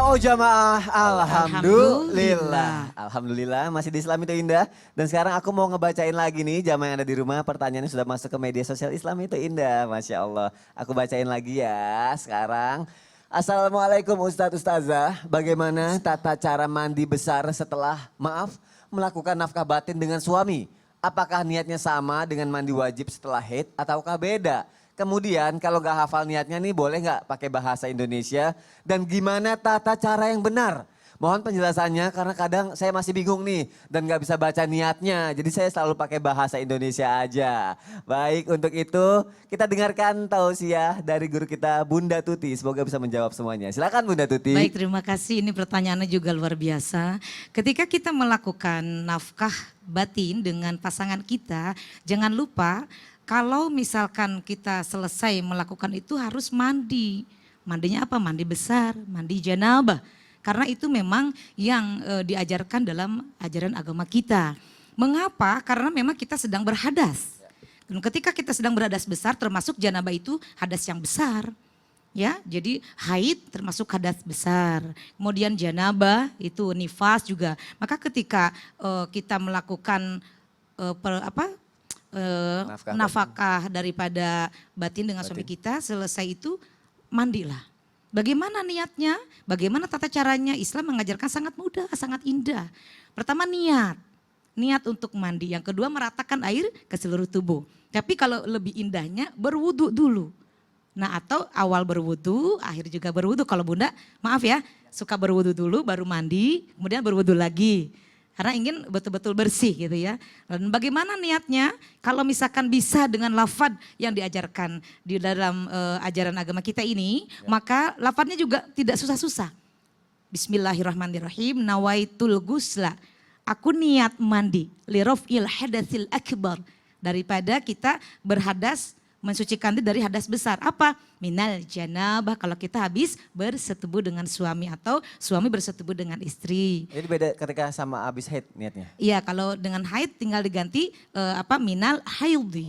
Oh jamaah, Alhamdulillah. Alhamdulillah masih di Islam itu indah. Dan sekarang aku mau ngebacain lagi nih jamaah yang ada di rumah. Pertanyaannya sudah masuk ke media sosial Islam itu indah. Masya Allah. Aku bacain lagi ya sekarang. Assalamualaikum Ustadz Ustazah. Bagaimana tata cara mandi besar setelah melakukan nafkah batin dengan suami? Apakah niatnya sama dengan mandi wajib setelah haid ataukah beda? Kemudian kalau gak hafal niatnya nih boleh gak pakai bahasa Indonesia? Dan gimana tata cara yang benar? Mohon penjelasannya karena kadang saya masih bingung nih dan gak bisa baca niatnya. Jadi saya selalu pakai bahasa Indonesia aja. Baik untuk itu kita dengarkan tausiah dari guru kita Bunda Tuti. Semoga bisa menjawab semuanya. Silakan Bunda Tuti. Baik, terima kasih. Ini pertanyaannya juga luar biasa. Ketika kita melakukan nafkah batin dengan pasangan kita, jangan lupa kalau misalkan kita selesai melakukan itu harus mandi. Mandinya apa? Mandi besar, mandi janabah. Karena itu memang yang diajarkan dalam ajaran agama kita. Mengapa? Karena memang kita sedang berhadas. Dan ketika kita sedang berhadas besar termasuk janabah itu hadas yang besar. Ya, jadi haid termasuk hadas besar. Kemudian janabah itu nifas juga. Maka ketika kita melakukan nafkah daripada batin dengan suami kita, selesai itu mandilah. Bagaimana niatnya? Bagaimana tata caranya? Islam mengajarkan sangat mudah, sangat indah. Pertama niat untuk mandi. Yang kedua meratakan air ke seluruh tubuh. Tapi kalau lebih indahnya berwudu dulu. Nah atau awal berwudu, akhir juga berwudu. Kalau Bunda, maaf ya, suka berwudu dulu baru mandi, kemudian berwudu lagi. Karena ingin betul-betul bersih gitu ya. Dan bagaimana niatnya? Kalau misalkan bisa dengan lafad yang diajarkan di dalam ajaran agama kita ini, maka lafadnya juga tidak susah-susah. Bismillahirrahmanirrahim, nawaitul gusla. Aku niat mandi, lirof'il hadatsil akbar. Daripada kita berhadas, mensucikan diri dari hadas besar. Apa? Minal janabah, kalau kita habis bersetubuh dengan suami atau suami bersetubuh dengan istri. Jadi beda ketika sama habis haid niatnya? Iya, kalau dengan haid tinggal diganti minal haidhi.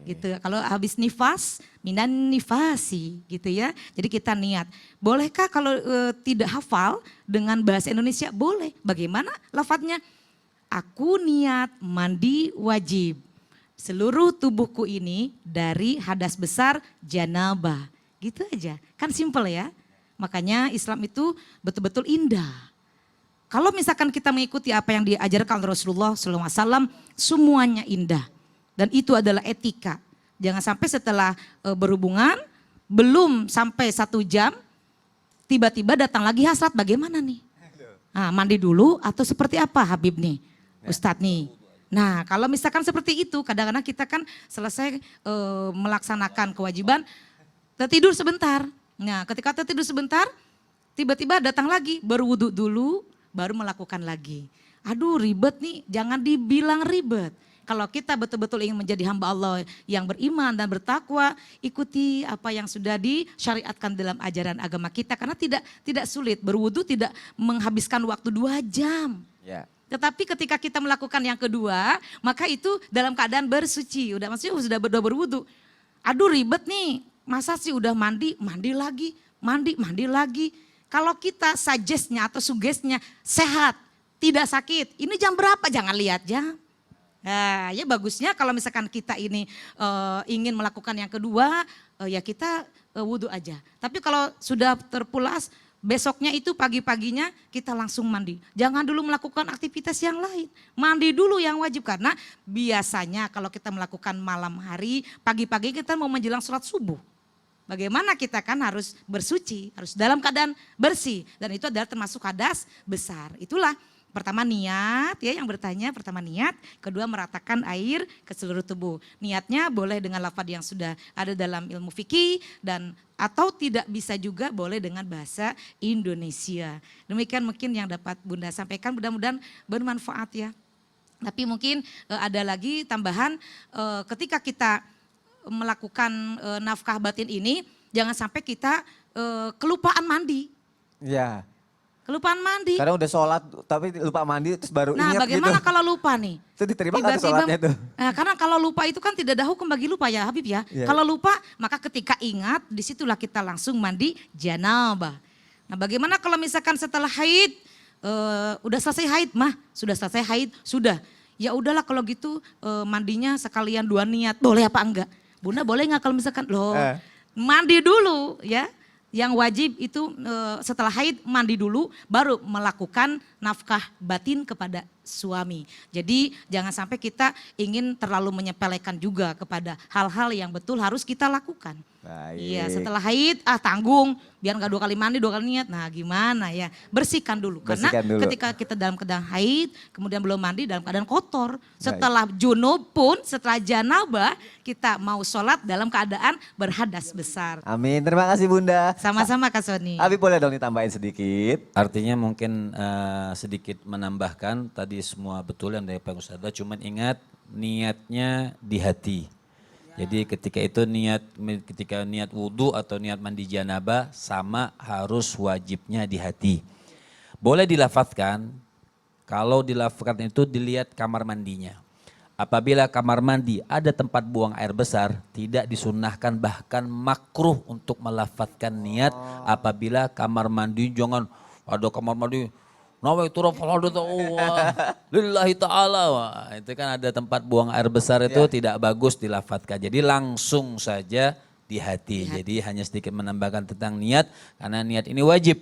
Gitu. Kalau habis nifas, minan nifasi gitu ya. Jadi kita niat. Bolehkah kalau tidak hafal dengan bahasa Indonesia? Boleh. Bagaimana lafadznya? Aku niat mandi wajib. Seluruh tubuhku ini dari hadas besar janabah. Gitu aja, kan simple ya. Makanya Islam itu betul-betul indah. Kalau misalkan kita mengikuti apa yang diajarkan Rasulullah SAW, semuanya indah. Dan itu adalah etika. Jangan sampai setelah berhubungan, belum sampai 1 jam, tiba-tiba datang lagi hasrat, bagaimana nih? Nah, mandi dulu atau seperti apa Habib nih, Ustadz nih? Nah kalau misalkan seperti itu kadang-kadang kita kan selesai melaksanakan kewajiban tertidur sebentar. Nah ketika tertidur sebentar tiba-tiba datang lagi berwudu dulu baru melakukan lagi. Aduh ribet nih, jangan dibilang ribet. Kalau kita betul-betul ingin menjadi hamba Allah yang beriman dan bertakwa, ikuti apa yang sudah disyariatkan dalam ajaran agama kita. Karena tidak sulit, berwudu tidak menghabiskan waktu 2 jam. Ya. Tetapi ketika kita melakukan yang kedua, maka itu dalam keadaan bersuci. Maksudnya sudah berwudu. Aduh ribet nih, masa sih udah mandi lagi, mandi lagi. Kalau kita suggestnya atau sugesnya sehat, tidak sakit. Ini jam berapa? Jangan lihat jam. Nah ya bagusnya kalau misalkan kita ini ingin melakukan yang kedua, ya kita wudu aja. Tapi kalau sudah terpulas, besoknya itu pagi-paginya kita langsung mandi. Jangan dulu melakukan aktivitas yang lain. Mandi dulu yang wajib karena biasanya kalau kita melakukan malam hari, pagi-pagi kita mau menjelang sholat subuh. Bagaimana kita kan harus bersuci, harus dalam keadaan bersih. Dan itu adalah termasuk hadas besar. Itulah pertama niat ya yang bertanya, pertama niat, kedua meratakan air ke seluruh tubuh. Niatnya boleh dengan lafaz yang sudah ada dalam ilmu fikih dan atau tidak bisa juga boleh dengan bahasa Indonesia. Demikian mungkin yang dapat Bunda sampaikan, mudah-mudahan bermanfaat ya. Tapi mungkin ada lagi tambahan ketika kita melakukan nafkah batin ini jangan sampai kita kelupaan mandi. Ya. Kelupaan mandi. Kadang udah sholat tapi lupa mandi terus baru ingat gitu. Nah bagaimana kalau lupa nih? Itu diterima kan sholatnya tuh? Nah, karena kalau lupa itu kan tidak ada hukum bagi lupa ya Habib ya. Yeah. Kalau lupa maka ketika ingat disitulah kita langsung mandi janabah. Nah bagaimana kalau misalkan setelah haid, udah selesai haid mah, sudah selesai haid, sudah. Ya udahlah kalau gitu mandinya sekalian 2 niat, boleh apa enggak? Bunda boleh nggak kalau misalkan, loh mandi dulu ya. Yang wajib itu setelah haid mandi dulu baru melakukan nafkah batin kepada suami. Jadi jangan sampai kita ingin terlalu menyepelekan juga kepada hal-hal yang betul harus kita lakukan. Baik. Iya setelah haid tanggung biar nggak 2 kali mandi 2 kali niat. Nah gimana ya bersihkan dulu. Karena Bersihkan dulu. ketika kita dalam keadaan haid kemudian belum mandi dalam keadaan kotor. Setelah junub pun setelah janabah kita mau sholat dalam keadaan berhadas besar. Amin, terima kasih Bunda. Sama-sama Kak Soni. Abi boleh dong ditambahin sedikit. Artinya mungkin sedikit menambahkan tadi semua betul yang dari Pak Ustadz, cuman ingat niatnya di hati. Jadi ketika niat wudhu atau niat mandi janabah sama harus wajibnya di hati. Boleh dilafadzkan, kalau dilafadzkan itu dilihat kamar mandinya. Apabila kamar mandi ada tempat buang air besar, tidak disunnahkan bahkan makruh untuk melafadzkan niat apabila kamar mandi jangan ada kamar mandi nawaitu rafa'al lillahi ta'ala. Wah, itu kan ada tempat buang air besar itu tidak bagus dilafadzkan. Jadi langsung saja di hati. Jadi hanya sedikit menambahkan tentang niat karena niat ini wajib.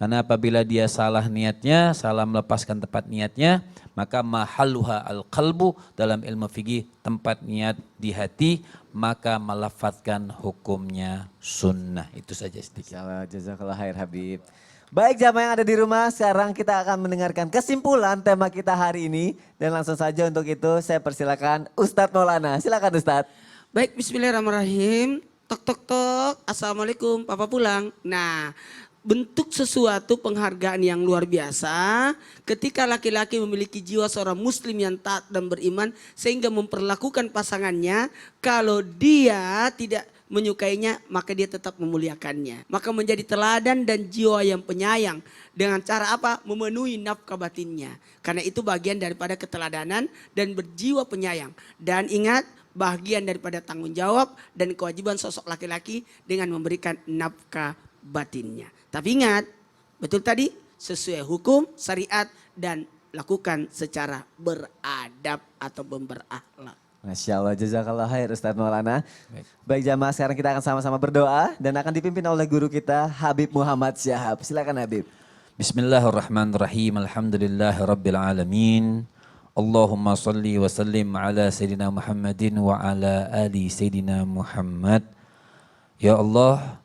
Karena apabila dia salah niatnya, salah melepaskan tempat niatnya, maka mahalluha al-qalbu dalam ilmu fikih tempat niat di hati, maka melafadzkan hukumnya sunnah. Itu saja sedikit. Insyaallah, jazakallah khair Habib. Baik jamaah yang ada di rumah, sekarang kita akan mendengarkan kesimpulan tema kita hari ini. Dan langsung saja untuk itu saya persilakan Ustadz Maulana. Silakan Ustadz. Baik, bismillahirrahmanirrahim. Tok tok tok, assalamualaikum, papa pulang. Nah, bentuk sesuatu penghargaan yang luar biasa ketika laki-laki memiliki jiwa seorang muslim yang taat dan beriman sehingga memperlakukan pasangannya kalau dia tidak menyukainya maka dia tetap memuliakannya. Maka menjadi teladan dan jiwa yang penyayang dengan cara apa? Memenuhi nafkah batinnya. Karena itu bagian daripada keteladanan dan berjiwa penyayang. Dan ingat bagian daripada tanggung jawab dan kewajiban sosok laki-laki dengan memberikan nafkah batinnya. Tapi ingat, betul tadi sesuai hukum, syariat dan lakukan secara beradab atau berakhlak. Masya Allah, jazakallah khair Ustadz Maulana. Baik jamaah, sekarang kita akan sama-sama berdoa dan akan dipimpin oleh guru kita Habib Muhammad Syahab. Silakan Habib. Bismillahirrahmanirrahim. Alhamdulillahirabbil alamin. Allahumma salli wa sallim ala sayyidina Muhammadin wa ala ali sayyidina Muhammad. Ya Allah,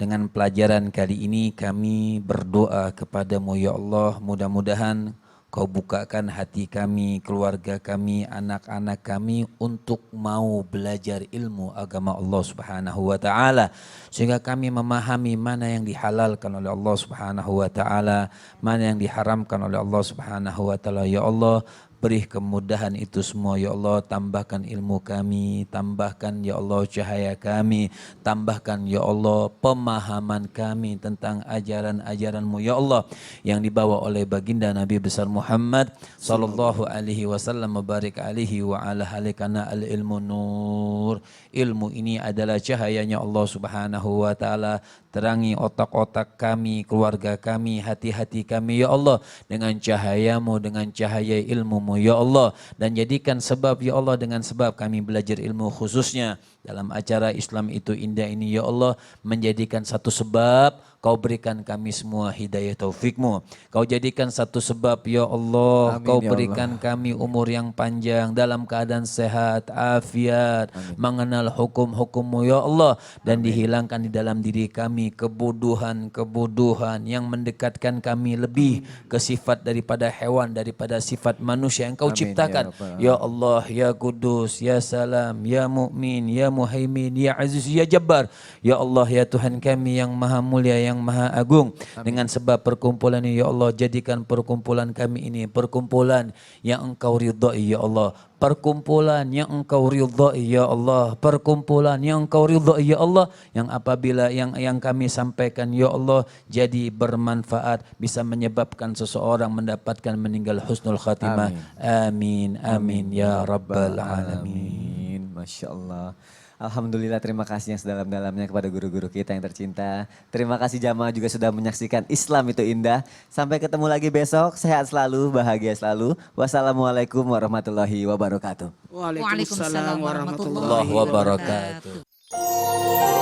dengan pelajaran kali ini kami berdoa kepadamu ya Allah, mudah-mudahan Kau bukakan hati kami, keluarga kami, anak-anak kami untuk mau belajar ilmu agama Allah Subhanahu wa taala sehingga kami memahami mana yang dihalalkan oleh Allah Subhanahu wa taala, mana yang diharamkan oleh Allah Subhanahu wa taala. Ya Allah, beri kemudahan itu semua ya Allah, tambahkan ilmu kami, tambahkan ya Allah cahaya kami, tambahkan ya Allah pemahaman kami tentang ajaran-ajaran-Mu ya Allah yang dibawa oleh baginda Nabi besar Muhammad sallallahu alaihi wasallam, barik alaihi wa ala halikana al-ilmu nur. Ilmu ini adalah cahayanya Allah Subhanahu wa taala. Terangi otak-otak kami, keluarga kami, hati-hati kami ya Allah dengan cahayamu, dengan cahaya ilmu-Mu ya Allah. Dan jadikan sebab ya Allah, dengan sebab kami belajar ilmu khususnya dalam acara Islam itu indah ini ya Allah, menjadikan satu sebab Kau berikan kami semua hidayah taufik-Mu. Kau jadikan satu sebab ya Allah, Amin, Kau ya berikan kami umur yang panjang dalam keadaan sehat, afiat, mengenal hukum-hukum-Mu ya Allah. Dan dihilangkan di dalam diri kami kebodohan-kebodohan yang mendekatkan kami lebih ke sifat daripada hewan, daripada sifat manusia yang Kau Amin, ciptakan. ya Ya Allah, ya Kudus, ya Salam, ya Mu'min, ya Muhaimin, ya Aziz, ya Jabbar. Ya Allah, ya Tuhan kami yang maha mulia, yang maha agung. Dengan sebab perkumpulan ini ya Allah, jadikan perkumpulan kami ini perkumpulan yang Engkau ridhai ya Allah. perkumpulan yang Engkau ridhai ya Allah, perkumpulan yang Engkau ridhai ya Allah, yang apabila yang kami sampaikan ya Allah jadi bermanfaat, bisa menyebabkan seseorang mendapatkan meninggal husnul khatimah. Amin amin ya rabbal alamin. Masya Allah. Alhamdulillah, terima kasih yang sedalam-dalamnya kepada guru-guru kita yang tercinta. Terima kasih jamaah juga sudah menyaksikan Islam itu indah. Sampai ketemu lagi besok, sehat selalu, bahagia selalu. Wassalamualaikum warahmatullahi wabarakatuh. Waalaikumsalam warahmatullahi Allah wabarakatuh.